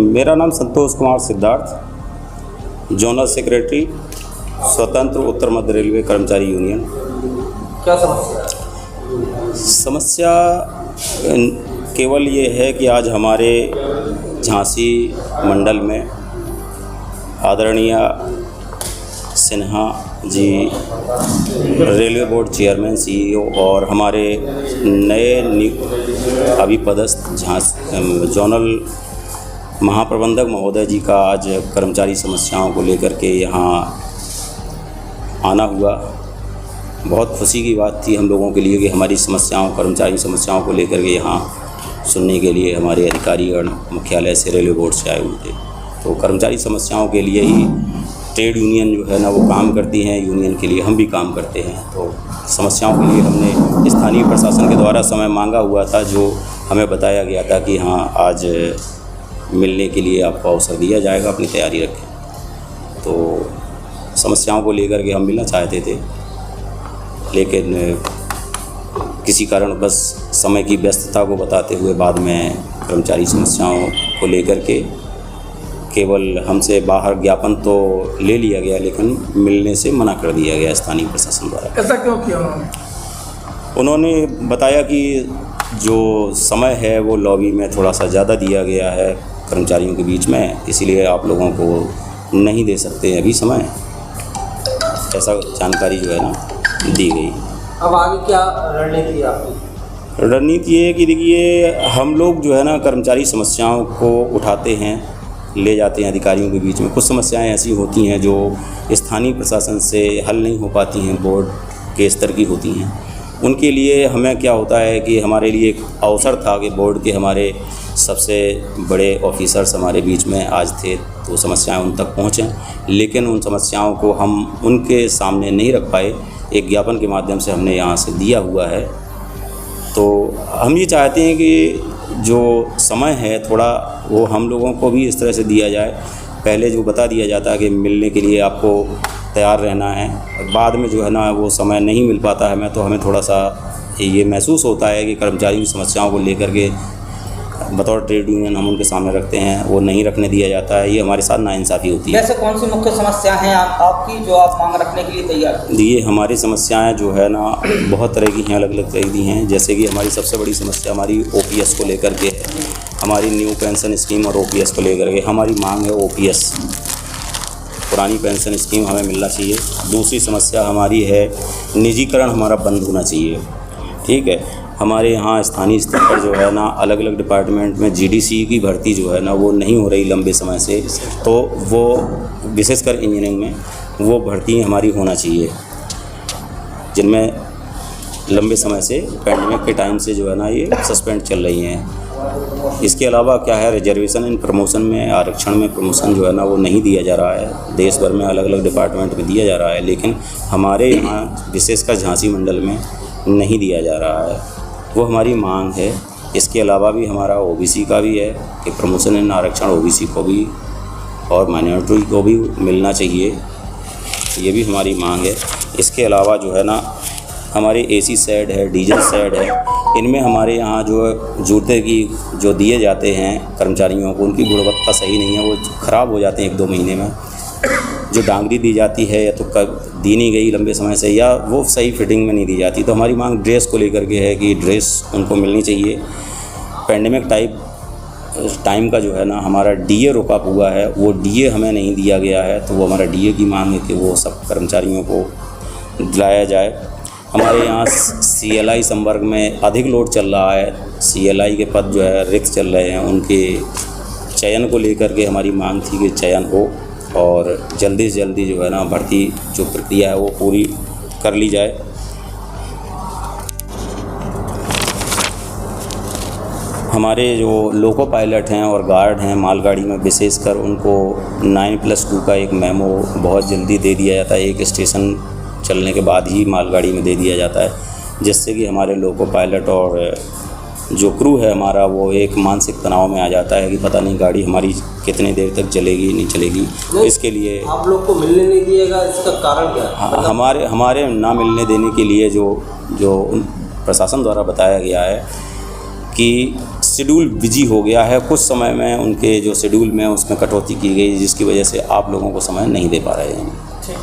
मेरा नाम Santosh Kumar Siddharth, zonal secretary स्वतंत्र उत्तर मध्य रेलवे कर्मचारी यूनियन। क्या समस्या है? समस्या केवल ये है कि आज हमारे झांसी मंडल में आदरणीय Sinha ji railway board chairman CEO और हमारे नए अभी पदस्थ जोनल महाप्रबंधक महोदय जी का आज कर्मचारी समस्याओं को लेकर के यहाँ आना हुआ। बहुत खुशी की बात थी हम लोगों के लिए कि हमारी कर्मचारी समस्याओं को लेकर के यहाँ सुनने के लिए हमारे अधिकारीगण मुख्यालय से रेलवे बोर्ड से आए हुए थे। तो कर्मचारी समस्याओं के लिए ही ट्रेड यूनियन जो है ना वो काम करती हैं, यूनियन के लिए हम भी काम करते हैं। तो समस्याओं के लिए हमने स्थानीय प्रशासन के द्वारा समय मांगा हुआ था, जो हमें बताया गया था कि हाँ आज मिलने के लिए आपको अवसर दिया जाएगा, अपनी तैयारी रखें। तो समस्याओं को लेकर के हम मिलना चाहते थे, लेकिन किसी कारण बस समय की व्यस्तता को बताते हुए बाद में कर्मचारी समस्याओं को लेकर के केवल हमसे बाहर ज्ञापन तो ले लिया गया, लेकिन मिलने से मना कर दिया गया स्थानीय प्रशासन द्वारा। ऐसा क्यों किया उन्होंने बताया कि जो समय है वो लॉबी में थोड़ा सा ज़्यादा दिया गया है कर्मचारियों के बीच में, इसीलिए आप लोगों को नहीं दे सकते अभी समय, ऐसा जानकारी जो है ना दी गई। अब आगे क्या रणनीति है आपकी? रणनीति ये है कि देखिए हम लोग जो है ना कर्मचारी समस्याओं को उठाते हैं, ले जाते हैं अधिकारियों के बीच में। कुछ समस्याएं ऐसी होती हैं जो स्थानीय प्रशासन से हल नहीं हो पाती हैं, बोर्ड के स्तर की होती हैं। उनके लिए हमें क्या होता है कि हमारे लिए एक अवसर था कि बोर्ड के हमारे सबसे बड़े ऑफिसर्स हमारे बीच में आज थे, तो समस्याएं उन तक पहुँचें, लेकिन उन समस्याओं को हम उनके सामने नहीं रख पाए। एक ज्ञापन के माध्यम से हमने यहाँ से दिया हुआ है। तो हम ये चाहते हैं कि जो समय है थोड़ा वो हम लोगों को भी इस तरह से दिया जाए। पहले जो बता दिया जाता है कि मिलने के लिए आपको तैयार रहना है, और बाद में जो है ना वो समय नहीं मिल पाता है। तो हमें थोड़ा सा ये महसूस होता है कि कर्मचारी की समस्याओं को लेकर के बतौर ट्रेड यूनियन हम उनके सामने रखते हैं, वो नहीं रखने दिया जाता है। ये हमारे साथ नाइंसाफ़ी होती है। वैसे कौन सी मुख्य समस्या हैं आपकी जो आप मांग रखने के लिए तैयार हैं? ये हमारी समस्याएं जो है ना बहुत तरह की हैं, अलग अलग तरह की हैं। जैसे कि हमारी सबसे बड़ी समस्या हमारी OPS को लेकर के है, हमारी न्यू पेंशन स्कीम और OPS को लेकर के हमारी मांग है। OPS पुरानी पेंशन स्कीम हमें मिलना चाहिए। दूसरी समस्या हमारी है निजीकरण हमारा बंद होना चाहिए। ठीक है, हमारे यहाँ स्थानीय स्तर पर जो है ना अलग अलग डिपार्टमेंट में GDC की भर्ती जो है ना वो नहीं हो रही लंबे समय से, तो वो विशेषकर इंजीनियरिंग में वो भर्ती हमारी होना चाहिए, जिनमें लंबे समय से पैंडेमिक के टाइम से जो है ना ये सस्पेंड चल रही हैं। इसके अलावा क्या है, रिजर्वेशन इन प्रमोशन में, आरक्षण में प्रमोशन जो है ना वो नहीं दिया जा रहा है। देश भर में अलग अलग डिपार्टमेंट में दिया जा रहा है, लेकिन हमारे यहाँ विशेषकर झांसी मंडल में नहीं दिया जा रहा है। वो हमारी मांग है। इसके अलावा भी हमारा OBC का भी है कि प्रमोशन इन आरक्षण OBC को भी और माइनॉरिटी को भी मिलना चाहिए, ये भी हमारी मांग है। इसके अलावा जो है ना हमारे AC शेड है, डीजल शेड है, इनमें हमारे यहाँ जो जूते की जो दिए जाते हैं कर्मचारियों को, उनकी गुणवत्ता सही नहीं है, वो ख़राब हो जाते हैं 1-2 महीने में। जो डांगरी दी जाती है या तो दी नहीं गई लंबे समय से, या वो सही फिटिंग में नहीं दी जाती। तो हमारी मांग ड्रेस को लेकर के है कि ड्रेस उनको मिलनी चाहिए। पैंडेमिक टाइम का जो है ना हमारा DA रुका हुआ है, वो DA हमें नहीं दिया गया है, तो वो हमारा DA की मांग है कि वो सब कर्मचारियों को दिलाया जाए। हमारे यहाँ CLI संवर्ग में अधिक लोड चल रहा है, CLI के पद जो है रिक्त चल रहे हैं, उनके चयन को लेकर के हमारी मांग थी कि चयन हो और जल्दी से जल्दी जो है ना भर्ती जो प्रक्रिया है वो पूरी कर ली जाए। हमारे जो लोको पायलट हैं और गार्ड हैं मालगाड़ी में, विशेषकर उनको 9+2 का एक मेमो बहुत जल्दी दे दिया जाता है, एक स्टेशन चलने के बाद ही मालगाड़ी में दे दिया जाता है, जिससे कि हमारे लोको पायलट और जो क्रू है हमारा वो एक मानसिक तनाव में आ जाता है कि पता नहीं गाड़ी हमारी कितनी देर तक चलेगी नहीं चलेगी, इसके लिए आप लोग को मिलने नहीं दिएगा, इसका कारण क्या है? हमारे ना मिलने देने के लिए जो प्रशासन द्वारा बताया गया है कि शेड्यूल बिजी हो गया है, कुछ समय में उनके जो शेड्यूल में उसमें कटौती की गई, जिसकी वजह से आप लोगों को समय नहीं दे पा रहे हैं। ठीक।